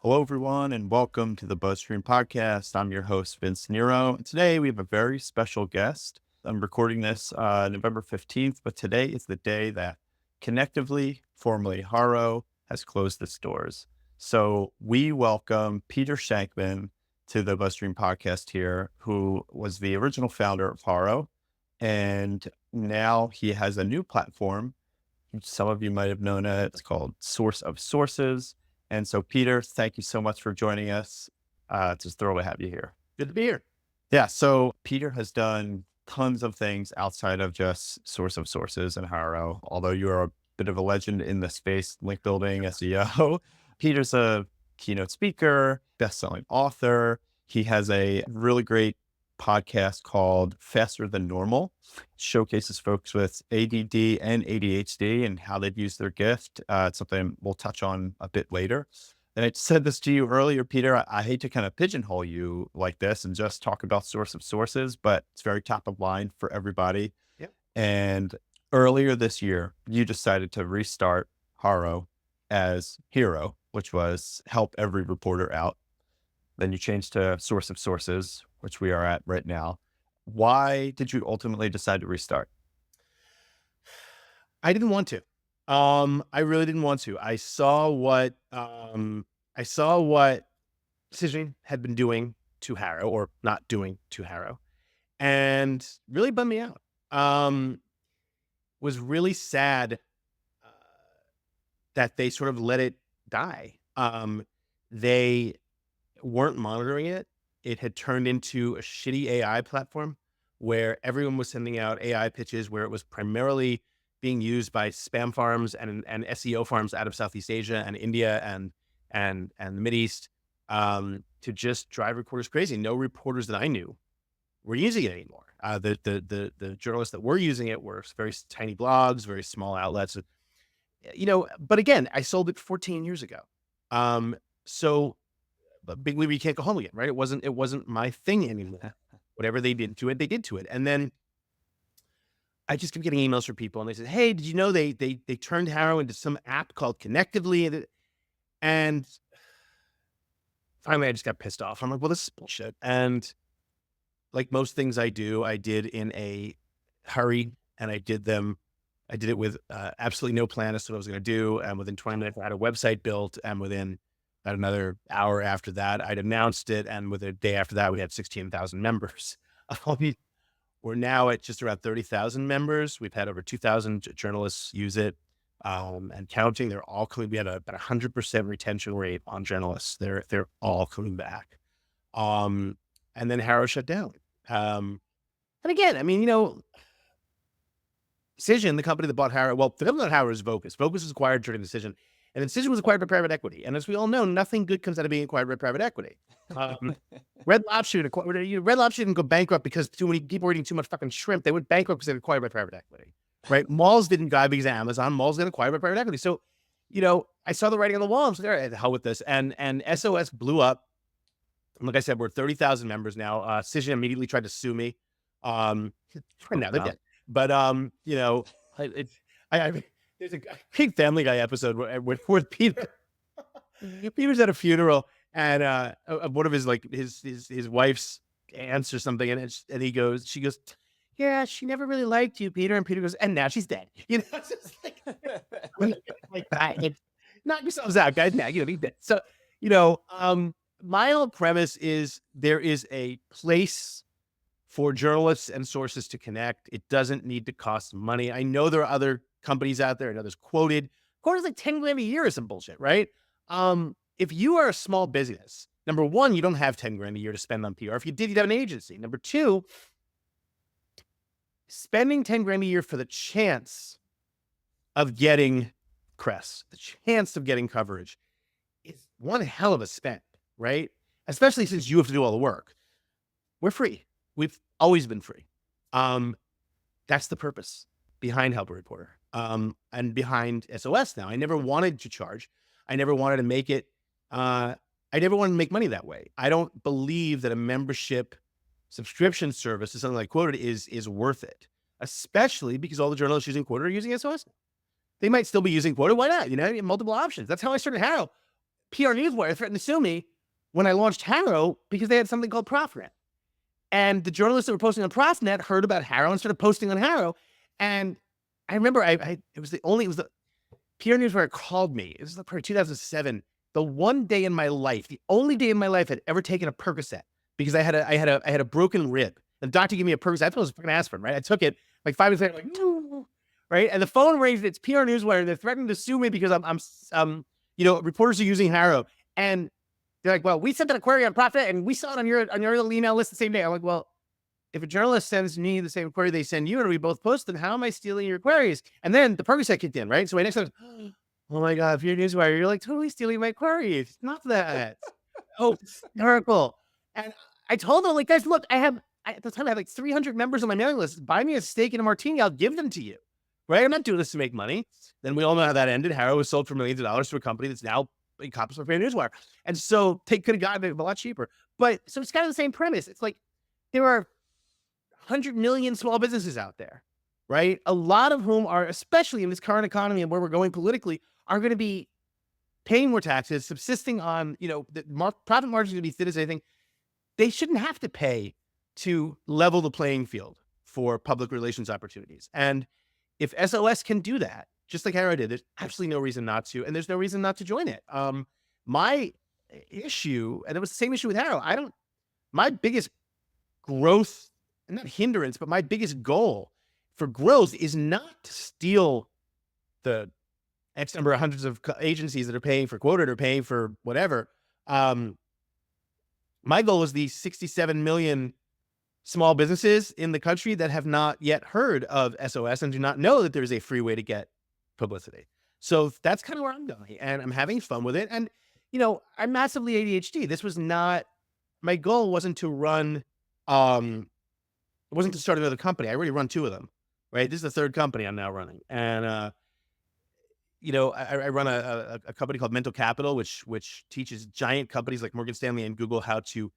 Hello, everyone, and welcome to the BuzzStream podcast. I'm your host, Vince Nero. And today we have a very special guest. I'm recording this November 15th, but today is the day that Connectively, formerly HARO, has closed its doors. So we welcome Peter Shankman to the BuzzStream podcast here, who was the original founder of HARO. And now he has a new platform. Some of you might have known it. It's called Source of Sources. And so, Peter, thank you so much for joining us. It's just thrilled to have you here. Good to be here. Yeah. So, Peter has done tons of things outside of just Source of Sources and HARO, although you are a bit of a legend in the space, link building, SEO. Peter's a keynote speaker, best-selling author. He has a really great podcast called Faster Than Normal. Showcases folks with ADD and ADHD and how they've used their gift. It's something we'll touch on a bit later. And I said this to you earlier, Peter. I hate to kind of pigeonhole you like this and just talk about Source of Sources, but it's very top of mind for everybody. Yep. And earlier this year, you decided to restart HARO as HARO, which was help every reporter out. Then you changed to Source of Sources, which we are at right now. Why did you ultimately decide to restart? I didn't want to. I really didn't want to. I saw what Decision had been doing to HARO or not doing to HARO, and really bummed me out. Was really sad uh, that they sort of let it die. They weren't monitoring it. It had turned into a shitty AI platform where everyone was sending out AI pitches where it was primarily being used by spam farms and SEO farms out of Southeast Asia and India and the Mideast to just drive reporters crazy. No reporters that I knew were using it anymore. The journalists that were using it were very tiny blogs, very small outlets. But again, I sold it 14 years ago. So big league, you can't go home again, right? It wasn't my thing anymore. Whatever they did to it, they did to it. And then I just kept getting emails from people and they said, "Hey, did you know they turned HARO into some app called Connectively?" And finally I just got pissed off. I'm like, well, this is bullshit. And like most things I do, I did in a hurry and I did it with absolutely no plan as to what I was going to do. And within 20 minutes, I had a website built. And within about another hour after that, I'd announced it. And within a day after that, we had 16,000 members. We're now at just around 30,000 members. We've had over 2,000 journalists use it and counting. They're all coming. We had about 100% retention rate on journalists. They're all coming back. And then HARO shut down. And again, I mean, Decision, the company that bought HARO, well, the company that HARO is Vocus. Vocus was acquired during Decision, and then Decision was acquired by private equity. And as we all know, nothing good comes out of being acquired by private equity. Red Lobster didn't go bankrupt because too many people were eating too much fucking shrimp. They went bankrupt because they were acquired by private equity, right? Malls didn't die because of Amazon. Malls got acquired by private equity. So, I saw the writing on the wall. I was like, all right, the hell with this. And SOS blew up. Like I said, we're 30,000 members now. Decision immediately tried to sue me. Now they're dead. But there's a big Family Guy episode with Peter. Peter's at a funeral and one of his his wife's aunts or something, and she goes, "Yeah, she never really liked you, Peter." And Peter goes, "And now she's dead." It's just like knock yourselves out, guys. Now he's dead. So my whole premise is there is a place for journalists and sources to connect. It doesn't need to cost money. I know there are other companies out there. I know there's quoted like 10 grand a year or some bullshit, right? If you are a small business, number one, you don't have 10 grand a year to spend on PR. If you did, you'd have an agency. Number two, spending 10 grand a year for the chance of getting press, the chance of getting coverage is one hell of a spend, right? Especially since you have to do all the work. We're free. We've always been free. That's the purpose behind Help a Reporter and behind SOS now. I never wanted to charge. I never wanted to make it. I never wanted to make money that way. I don't believe that a membership subscription service is something like Quoted is worth it, especially because all the journalists using Quoted are using SOS. They might still be using Quoted. Why not? Multiple options. That's how I started HARO. PR Newswire threatened to sue me when I launched HARO because they had something called ProfNet. And the journalists that were posting on ProfNet heard about HARO and started posting on HARO. And I remember it was the PR Newswire called me. It was probably 2007. The one day in my life, the only day in my life I'd ever taken a Percocet because I had a broken rib. The doctor gave me a Percocet. I thought it was fucking aspirin, right? I took it like 5 minutes later, like, no, right? And the phone rings. It's PR Newswire, and they're threatening to sue me because reporters are using HARO, and they're like, well, we sent an query on Profit, and we saw it on your little email list the same day. I'm like, well, if a journalist sends me the same query they send you, and we both post them, how am I stealing your queries? And then the Percocet kicked in, right? So my next time, oh my God, PR Newswire, you're like totally stealing my queries. Not that. Oh, hysterical. And I told them, like, guys, look, at the time I had like 300 members on my mailing list. Buy me a steak and a martini, I'll give them to you. Right? I'm not doing this to make money. Then we all know how that ended. HARO was sold for millions of dollars to a company that's now encompassed by PR Newswire. And so they could have gotten it a lot cheaper. But so it's kind of the same premise. It's like there are 100 million small businesses out there, right? A lot of whom are, especially in this current economy and where we're going politically, are going to be paying more taxes, subsisting on, the profit margins are going to be thin as anything. They shouldn't have to pay to level the playing field for public relations opportunities. And if SOS can do that, just like HARO did, there's absolutely no reason not to, and there's no reason not to join it. My issue, and it was the same issue with HARO, my biggest growth, not hindrance, but my biggest goal for growth is not to steal the X number of hundreds of agencies that are paying for quota or paying for whatever. My goal is the 67 million small businesses in the country that have not yet heard of SOS and do not know that there's a free way to get publicity. So that's kind of where I'm going, and I'm having fun with it. And, I'm massively ADHD. This was not, my goal wasn't to run, it wasn't to start another company. I already run 2 of them, right? This is the 3rd company I'm now running. And, I run a company called Mental Capital, which teaches giant companies like Morgan Stanley and Google how to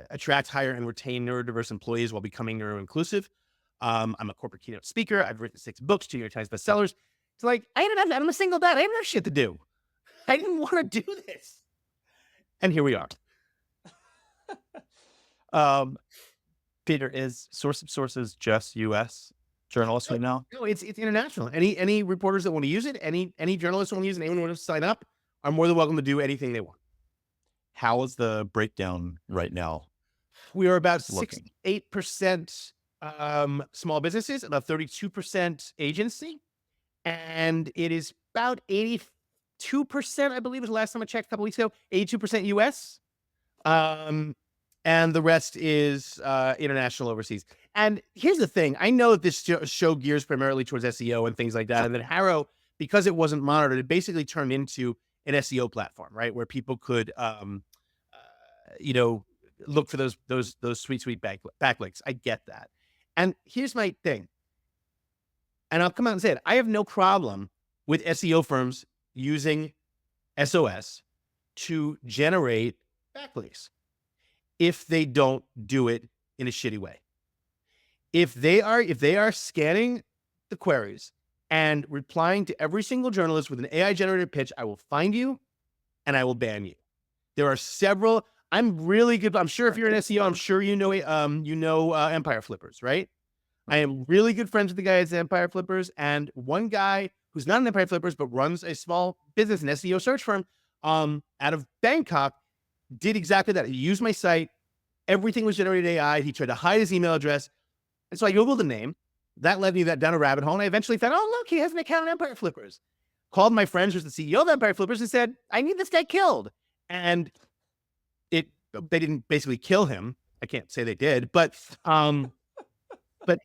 attract, hire, and retain neurodiverse employees while becoming neuro-inclusive. I'm a corporate keynote speaker. I've written 6 books, 2 New York Times bestsellers. It's like, I'm a single dad. I didn't have shit to do. I didn't want to do this. And here we are. Peter, is Source of Sources just U.S. journalists right now? No, it's international. Any reporters that want to use it, any journalists that want to use it, anyone who wants to sign up, are more than welcome to do anything they want. How is the breakdown right now? We are about Looking. 68% small businesses, about 32% agency, and it is about 82%, I believe, was the last time I checked a couple weeks ago, 82% US. And the rest is international, overseas. And here's the thing. I know that this show gears primarily towards SEO and things like that, and that HARO, because it wasn't monitored, it basically turned into an SEO platform, right? Where people could, look for those sweet backlinks. I get that. And here's my thing. And I'll come out and say it. I have no problem with SEO firms using SOS to generate backlinks if they don't do it in a shitty way. If they are scanning the queries and replying to every single journalist with an AI generated pitch, I will find you and I will ban you. There are several. I'm really good. I'm sure if you're an SEO, I'm sure you know Empire Flippers, right? I am really good friends with the guy at Empire Flippers, and one guy who's not an Empire Flippers but runs a small business, an SEO search firm, out of Bangkok, did exactly that. He used my site. Everything was generated AI. He tried to hide his email address. And so I Googled the name. That led me down a rabbit hole. And I eventually found, oh, look, he has an account on Empire Flippers. Called my friend, who's the CEO of Empire Flippers, and said, I need this guy killed. And they didn't basically kill him. I can't say they did, but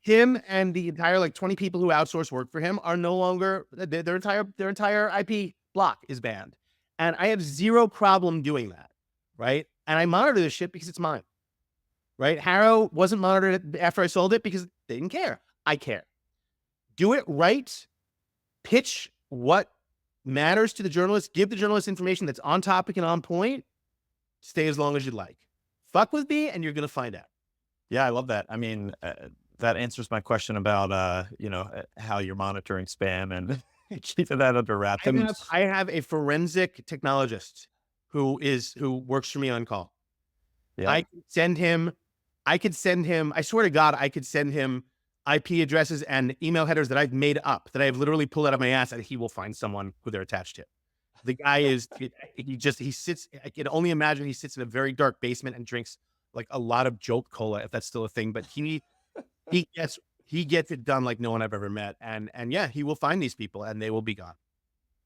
him and the entire 20 people who outsource work for him are no longer, their entire IP block is banned. And I have zero problem doing that, right? And I monitor this shit because it's mine, right? HARO wasn't monitored after I sold it because they didn't care. I care. Do it right. Pitch what matters to the journalist. Give the journalist information that's on topic and on point. Stay as long as you'd like. Fuck with me and you're going to find out. Yeah, I love that. I mean, that answers my question about, how you're monitoring spam and Keeping that under wraps. And I have a forensic technologist who works for me on call. yeah, I could send him I swear to God, I could send him IP addresses and email headers that I've made up, that I have literally pulled out of my ass, and he will find someone who they're attached to. The guy is he sits I can only imagine he sits in a very dark basement and drinks like a lot of Jolt Cola, if that's still a thing, but he gets he gets it done like no one I've ever met. And yeah, he will find these people and they will be gone.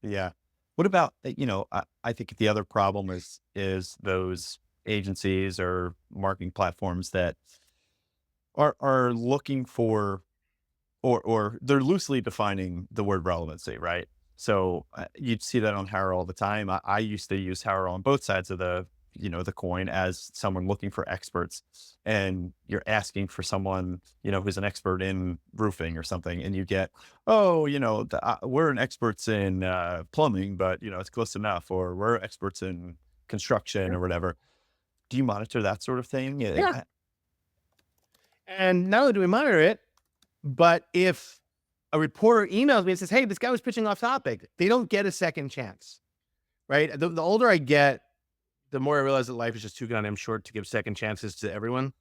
yeah. What about, I think the other problem is those agencies or marketing platforms that are looking for, or they're loosely defining the word relevancy, right? So you'd see that on HARO all the time. I used to use HARO on both sides of the coin as someone looking for experts, and you're asking for someone, who's an expert in roofing or something, and you get, oh, we're an experts in plumbing, but it's close enough, or we're experts in construction or whatever. Do you monitor that sort of thing? Yeah. And not only do we monitor it, but if a reporter emails me and says, "Hey, this guy was pitching off topic," they don't get a second chance, right? The older I get, the more I realize that life is just too goddamn short to give second chances to everyone.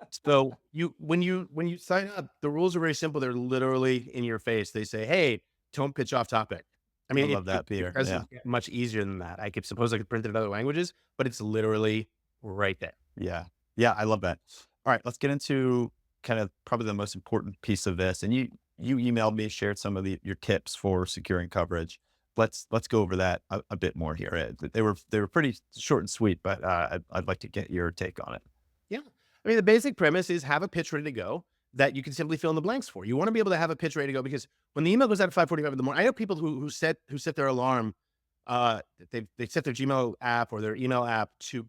So when you sign up, the rules are very simple. They're literally in your face. They say, "Hey, don't pitch off topic." I I mean, love that, it Peter. Yeah. doesn't get much easier than that. I could print it in other languages, but it's literally right there. Yeah. Yeah, I love that. All right, let's get into kind of probably the most important piece of this. And you emailed me, shared some of your tips for securing coverage. Let's go over that a bit more here. They were pretty short and sweet, but I'd like to get your take on it. Yeah. I mean, the basic premise is have a pitch ready to go that you can simply fill in the blanks for. You want to be able to have a pitch ready to go because when the email goes out at 5:45 in the morning, I know people who set their alarm, they set their Gmail app or their email app to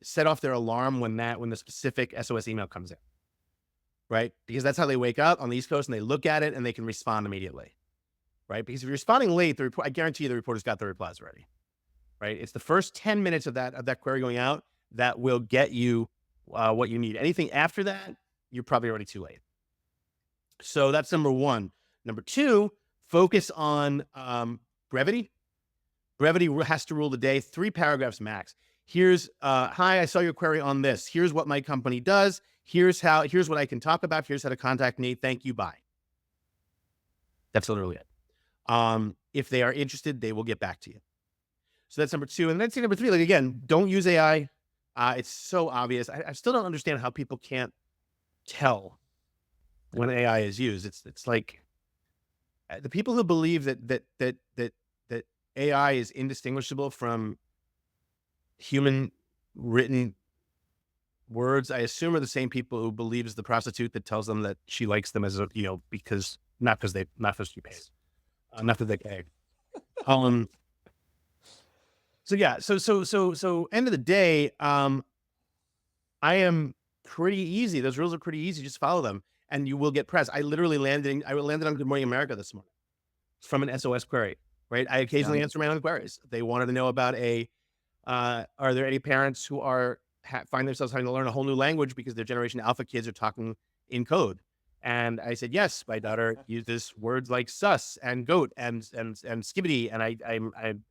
set off their alarm when the specific SOS email comes in, right? Because that's how they wake up on the East Coast and they look at it and they can respond immediately, right? Because if you're responding late, I guarantee you the reporter's got the replies ready, right? It's the first 10 minutes of that query going out that will get you what you need. Anything after that, you're probably already too late. So that's number one. Number two, focus on brevity. Brevity has to rule the day. 3 paragraphs max. Here's, hi, I saw your query on this. Here's what my company does. Here's what I can talk about. Here's how to contact me. Thank you. Bye. That's literally it. If they are interested, they will get back to you. So that's number two. And then number three, like again, don't use AI. It's so obvious. I still don't understand how people can't tell when AI is used. It's like the people who believe that AI is indistinguishable from human written words, I assume are the same people who believes the prostitute that tells them that she likes them as because not because she pays, not that they pay. So yeah, so end of the day, I am pretty easy. Those rules are pretty easy. Just follow them, and you will get press. I landed on Good Morning America this morning from an SOS query. Right, I occasionally answer my own queries. They wanted to know about are there any parents who find themselves having to learn a whole new language because their Generation Alpha kids are talking in code? And I said, yes, my daughter uses words like sus and goat and skibbity, and I'm and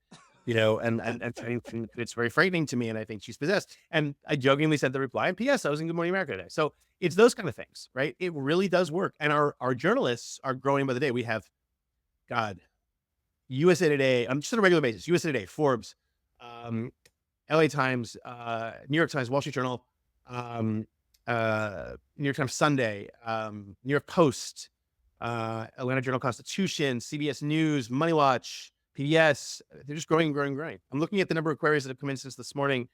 it's very frightening to me, and I think she's possessed. And I jokingly said the reply, and P.S. I was in Good Morning America today. So it's those kind of things, right? It really does work. And our journalists are growing by the day. We have, God, USA Today, just on a regular basis, USA Today, Forbes, LA Times, New York Times, Wall Street Journal, New York Times Sunday, New York Post, Atlanta Journal-Constitution, CBS News, Money Watch, PBS. They're just growing. I'm looking at the number of queries that have come in since this morning.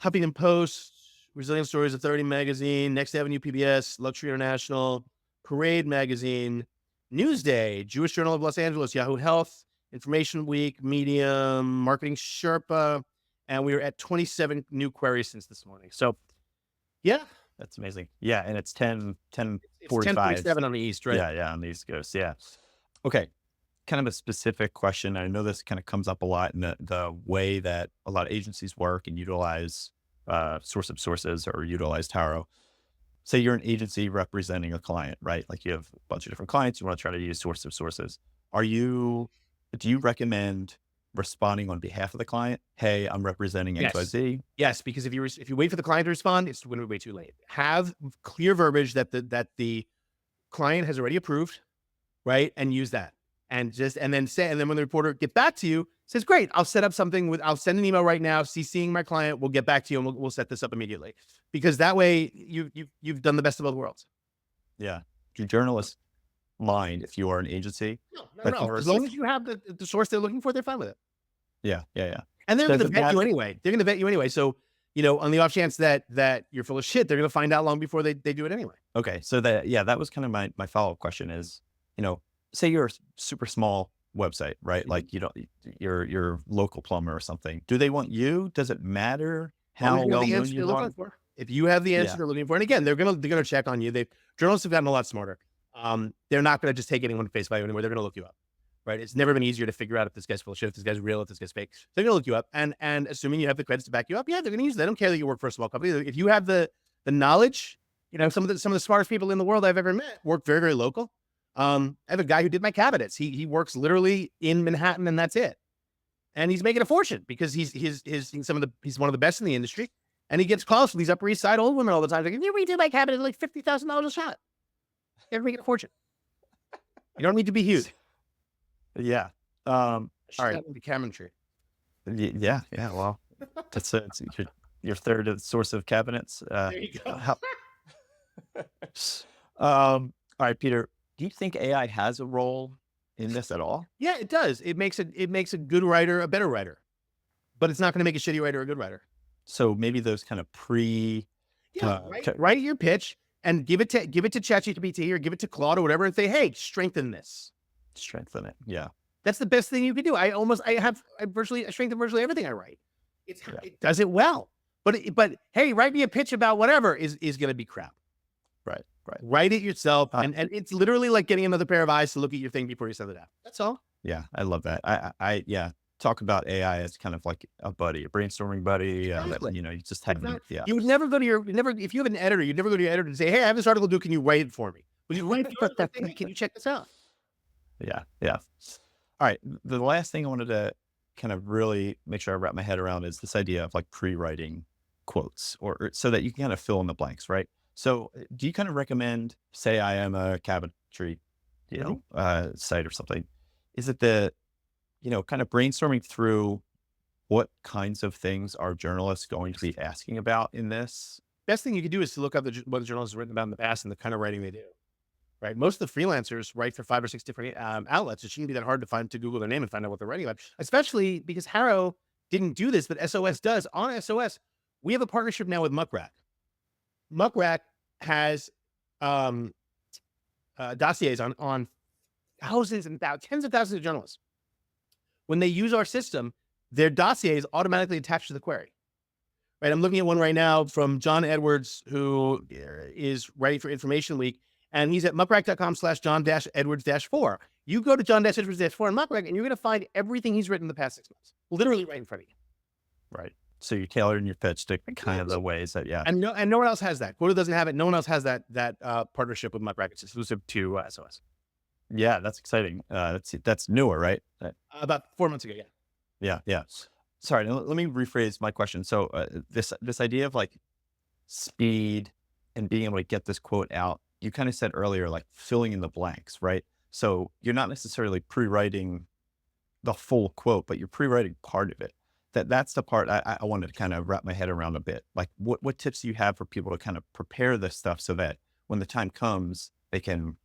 Huffington Post, Resilient Stories Authority Magazine, Next Avenue PBS, Luxury International, Parade Magazine, Newsday, Jewish Journal of Los Angeles, Yahoo Health, Information Week, Medium, Marketing Sherpa, and we are at 27 new queries since this morning. So, yeah. That's amazing. Yeah, and it's 10:45. It's 10:47 on the East, right? Yeah, on the East Coast, yeah. Okay, kind of a specific question. I know this kind of comes up a lot in the way that a lot of agencies work and utilize source of sources or utilize HARO. say you're an agency representing a client, right? Like you have a bunch of different clients, you want to try to use source of sources. Are you, do you recommend responding on behalf of the client? Hey, I'm representing Yes. XYZ. Yes, because if you wait for the client to respond, it's going to be way too late. Have clear verbiage that the client has already approved, right? And use that. And then when the reporter gets back to you, says, great, I'll set up something I'll send an email right now, CCing my client, we'll get back to you and we'll set this up immediately. Because that way you've done the best of both worlds. Yeah. Do journalists mind if you are an agency No, no, that no. As long converses? as you have the source they're looking for, they're fine with it. Yeah. Yeah. Yeah. And they're going Does to it vet matter? you anyway. They're going to vet you anyway. So, on the off chance that you're full of shit, they're going to find out long before they do it anyway. Okay. So that, yeah, that was kind of my follow-up question is, say you're a super small website, right? Mhm. Like your local plumber or something. Do they want you? Does it matter As long how as you have well the known answer they're you are? looking for. If you have the answer Yeah. they're looking for, and again, they're gonna check on you. Journalists have gotten a lot smarter. They're not gonna just take anyone at face value anymore. They're gonna look you up, right? It's never been easier to figure out if this guy's full of shit, if this guy's real, if this guy's fake. They're gonna look you up, and assuming you have the credits to back you up, yeah, they're gonna use it. They don't care that you work for a small company. If you have the knowledge, some of the smartest people in the world I've ever met work very very local. I have a guy who did my cabinets. He works literally in Manhattan, and that's it. And he's making a fortune because he's one of the best in the industry. And he gets calls from these Upper East Side old women all the time. Like, if you redo my cabinet, like $50,000 a shot. You're making a fortune. You don't need to be huge. Yeah. All right. The cabinetry. Yeah. Yeah. Well, it's your third source of cabinets. There you go. How, all right, Peter, do you think AI has a role in this at all? Yeah, it does. It makes a good writer a better writer, but it's not going to make a shitty writer a good writer. So maybe those kind of Yeah, write your pitch and give it to ChatGPT or give it to Claude or whatever, and say, hey, strengthen this. strengthen it. Yeah. That's the best thing you can do. I strengthen virtually everything I write. Yeah. It does it well. But hey, write me a pitch about whatever is going to be crap. Right. Right. Write it yourself, and it's literally like getting another pair of eyes to look at your thing before you send it out. That's all. Yeah. I love that. Yeah. Talk about AI as kind of like a buddy, a brainstorming buddy. Exactly. You just have, yeah. You would never go to if you have an editor, you'd never go to your editor and say, hey, I have this article due. Can you write it for me? When you write the article, hey, can you check this out? Yeah. Yeah. All right. The last thing I wanted to kind of really make sure I wrap my head around is this idea of like pre-writing quotes or so that you can kind of fill in the blanks, right? So do you kind of recommend, say I am a cabinetry, site or something? Is it kind of brainstorming through what kinds of things are journalists going to be asking about in this? Best thing you can do is to look up what the journalists have written about in the past and the kind of writing they do. Right. Most of the freelancers write for 5 or 6 different outlets. It shouldn't be that hard to Google their name and find out what they're writing about, especially because HARO didn't do this, but SOS does. On SOS, we have a partnership now with Muckrack. Muckrack has dossiers on thousands and tens of thousands of journalists. When they use our system, their dossier is automatically attached to the query. Right. I'm looking at one right now from John Edwards, who is writing for Information Week. And he's at muckrack.com/John-Edwards-4. You go to John-Edwards-4 on Muckrack, and you're going to find everything he's written in the past 6 months, literally right in front of you. Right. So you're tailoring your pitch to kind of the ways that, yeah. And no one else has that. Quota doesn't have it. No one else has that partnership with Muckrack. It's exclusive to SOS. Yeah, that's exciting. That's newer, right? About 4 months ago, yeah. Yeah, yeah. Sorry, let me rephrase my question. So this idea of like speed and being able to get this quote out, you kind of said earlier, like filling in the blanks, right? So you're not necessarily pre-writing the full quote, but you're pre-writing part of it. That's the part I wanted to kind of wrap my head around a bit. Like what tips do you have for people to kind of prepare this stuff so that when the time comes, they can,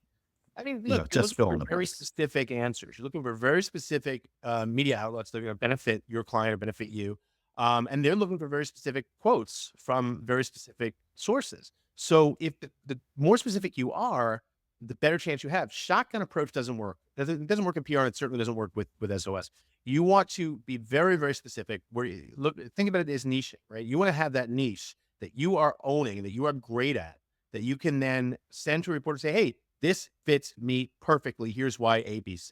I mean, look, just fill in the very blanks. specific answers. You're looking for very specific media outlets that are going to benefit your client or benefit you. And they're looking for very specific quotes from very specific sources. So if the more specific you are, the better chance you have. Shotgun approach doesn't work. It doesn't work in PR, and it certainly doesn't work with SOS. You want to be very, very specific. Think about it as niche, right? You want to have that niche that you are owning, that you are great at, that you can then send to a reporter and say, hey, this fits me perfectly. Here's why ABC.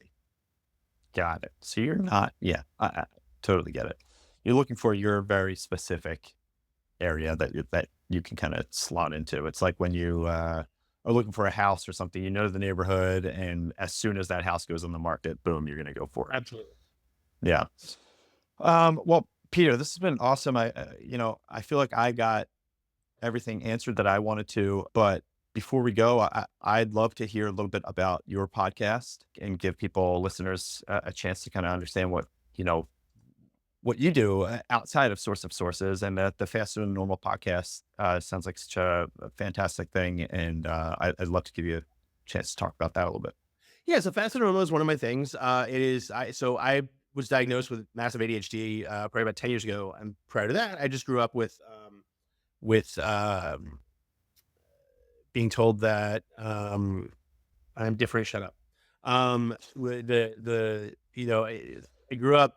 Got it. So you're not, yeah, I totally get it. You're looking for your very specific area that you can kind of slot into. It's like when you are looking for a house or something, you know the neighborhood, and as soon as that house goes on the market, boom, you're going to go for it. Absolutely. Yeah. Well, Peter, this has been awesome. I feel like I got everything answered that I wanted to, but before we go, I'd love to hear a little bit about your podcast and give people, listeners, a chance to kind of understand you know, what you do outside of Source of Sources, and that the Faster Than Normal podcast sounds like such a fantastic thing. And I'd love to give you a chance to talk about that a little bit. Yeah, so fast and normal is one of my things. I was diagnosed with massive ADHD probably about 10 years ago, and prior to that, I just grew up with being told that I'm different. Shut up. I grew up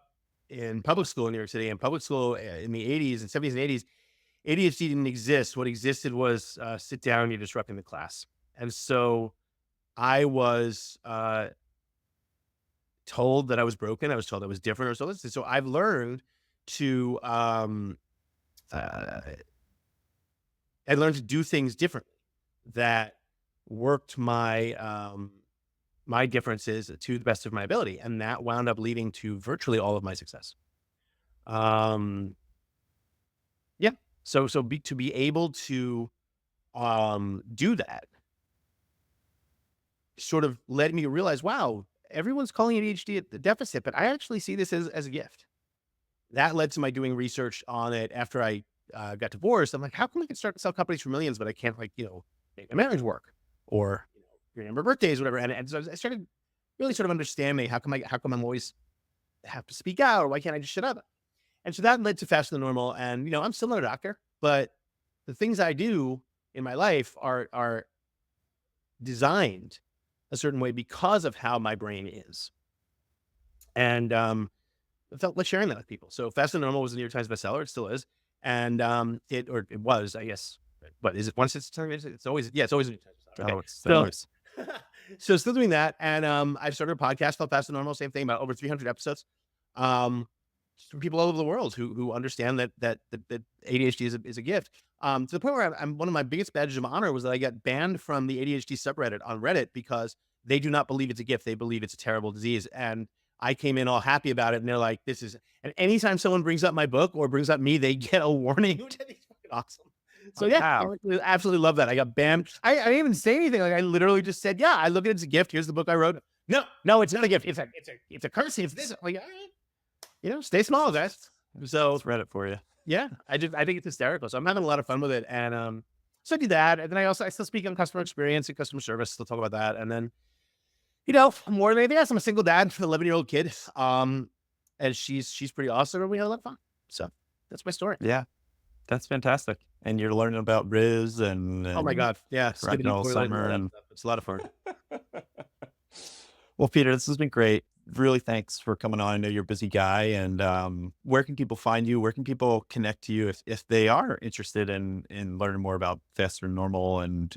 in public school in New York City, and public school in the 80s and 70s and 80s, ADHD didn't exist. What existed was sit down, you're disrupting the class. And so I was told that I was broken. I was told I was different or so. So I've learned to uh, I learned to do things differently that worked my differences to the best of my ability, and that wound up leading to virtually all of my success. Um, yeah. To be able to do that sort of led me to realize, wow, everyone's calling ADHD a deficit, but I actually see this as a gift. That led to my doing research on it after I got divorced. I'm like, how come I can start to sell companies for millions, but I can't, like, make my marriage work or, remember birthdays, whatever. And so I started really sort of understanding how come I'm always have to speak out, or why can't I just shut up? And so that led to Faster Than Normal. And, I'm still not a doctor, but the things I do in my life are designed a certain way because of how my brain is. And I felt like sharing that with people. So Fast and Normal was a New York Times bestseller. It still is. And it was, I guess. But is it once it's always, yeah, it's always a New York Times bestseller. Okay. Oh, it's nice. So still doing that. And I've started a podcast called Fast and Normal, same thing, about over 300 episodes. Just from people all over the world who understand that ADHD is a gift. To the point where I'm one of my biggest badges of honor was that I got banned from the ADHD subreddit on Reddit because they do not believe it's a gift. They believe it's a terrible disease. And I came in all happy about it, and they're like, and anytime someone brings up my book or brings up me, they get a warning, which I think is fucking awesome. So yeah, I absolutely love that. I got banned. I didn't even say anything. Like, I literally just said, yeah, I look at it as a gift. Here's the book I wrote. No, it's not a gift. It's a curse. It's this. Like, all right, stay small, guys. So It's Reddit for you. yeah, I think it's hysterical. So I'm having a lot of fun with it. And so I do that. And then I still speak on customer experience and customer service. Still talk about that. And then, more than anything else, I'm a single dad for an 11-year-old kid. And she's pretty awesome, and we had a lot of fun. So that's my story. Yeah, that's fantastic. And you're learning about Riz and Oh my God. Yeah. wrapping all summer. And It's a lot of fun. well, Peter, this has been great. Really, thanks for coming on. I know you're a busy guy. And where can people find you? Where can people connect to you if they are interested in learning more about Faster Than Normal and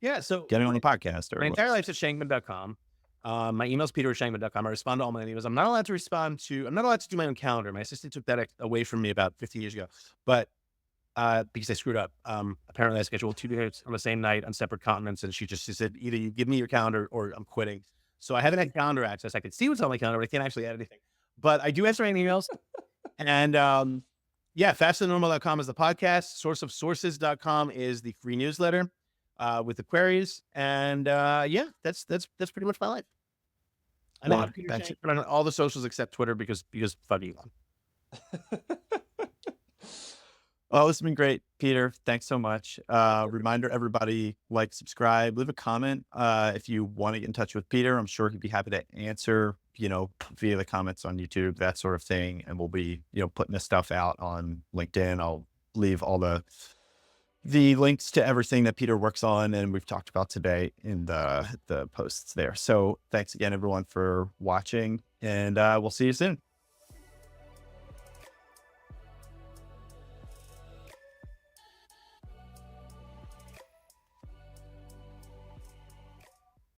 Yeah. So getting on the podcast? Or my entire life's at shankman.com. My email's peter@shankman.com. I respond to all my emails. I'm not allowed to do my own calendar. My assistant took that away from me about 15 years ago, but because I screwed up. Apparently I scheduled 2 dates on the same night on separate continents, and she said, either you give me your calendar or I'm quitting. So I haven't had calendar access. I can see what's on my calendar, but I can't actually add anything. But I do answer any emails. And yeah, fasterthannormal.com is the podcast. Sourceofsources.com is the free newsletter with the queries. And yeah, that's pretty much my life. And Well, I'm Peter Shankman on all the socials except Twitter because fuck Elon. Well, this has been great, Peter. Thanks so much. Reminder, everybody, like, subscribe, leave a comment. If you want to get in touch with Peter, I'm sure he'd be happy to answer, via the comments on YouTube, that sort of thing. And we'll be, putting this stuff out on LinkedIn. I'll leave all the links to everything that Peter works on and we've talked about today in the posts there. So thanks again, everyone, for watching, and we'll see you soon.